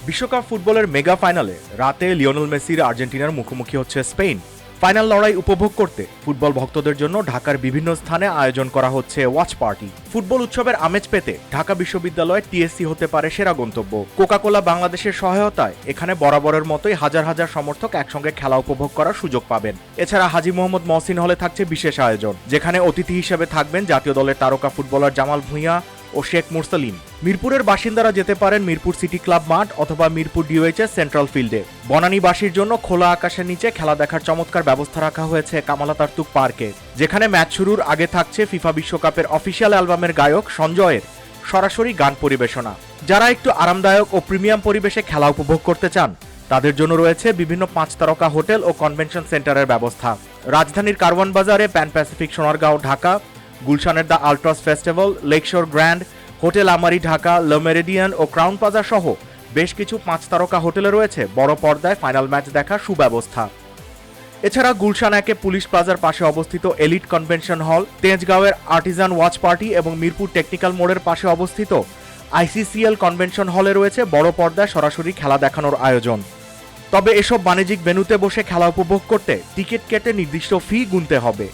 বিশ্বকাপ ফুটবলের মেগা ফাইনালে রাতে লিওনেল মেসির আর্জেন্টিনার মুখোমুখি হচ্ছে স্পেন। ফাইনাল লড়াই উপভোগ করতে ফুটবল ভক্তদের জন্য ঢাকার বিভিন্ন স্থানে আয়োজন করা হচ্ছে ওয়াচ পার্টি। ফুটবল উৎসবের আমেজ পেতে ঢাকা বিশ্ববিদ্যালয় টিএসসি হতে পারে সেরা গন্তব্য। কোকাকোলা বাংলাদেশের সহায়তায় এখানে বরাবরের মতোই হাজার হাজার সমর্থক একসঙ্গে খেলা উপভোগ করার সুযোগ পাবেন। এছাড়া হাজী মোহাম্মদ মহসিন হলে থাকছে বিশেষ আয়োজন, যেখানে অতিথি হিসেবে থাকবেন জাতীয় দলের তারকা ফুটবলার জামাল ভুঁইয়া ও শেখ মুরসালিন। মিরপুরের বাসিন্দারা যেতে পারেন মিরপুর সিটি ক্লাব মাঠ অথবা মিরপুর ডিওএইচএস সেন্ট্রাল ফিল্ডে। বনানীবাসীর জন্য খোলা আকাশের নিচে খেলা দেখার চমৎকার ব্যবস্থা রাখা হয়েছে কামাল আতাতুর্ক পার্কে, যেখানে ম্যাচ শুরুর আগে থাকছে ফিফা বিশ্বকাপের অফিসিয়াল অ্যালবামের গায়ক সঞ্জয়ের সরাসরি গান পরিবেশনা। যারা একটু আরামদায়ক ও প্রিমিয়াম পরিবেশে খেলা উপভোগ করতে চান, তাদের জন্য রয়েছে বিভিন্ন 5 তারকা হোটেল ও কনভেনশন সেন্টারের ব্যবস্থা। রাজধানীর কারওয়ান বাজারে প্যান প্যাসিফিক সোনারগাঁও ঢাকা, গুলশানের the আল্ট্রাস festival, Lakeshore grand, hotel আমারি ঢাকা, লে মেরিডিয়ান ও ক্রাউন প্লাজা সহ বেশ কিছু 5 তারকা হোটেলে রয়েছে বড় পর্দায় ফাইনাল ম্যাচ দেখার সুব্যবস্থা। এছাড়া গুলশান একে পুলিশ প্লাজার পাশে অবস্থিত elite convention hall, তেজগাঁওয়ের Artisan watch party এবং মিরপুর টেকনিক্যাল মোড়ের পাশে অবস্থিত আইসিসিএল কনভেনশন হলে রয়েছে বড় পর্দায় সরাসরি খেলা দেখানোর আয়োজন। তবে এসব বাণিজ্যিক ভেন্যুতে বসে খেলা উপভোগ করতে টিকিট কেটে নির্দিষ্ট ফি গুনতে হবে।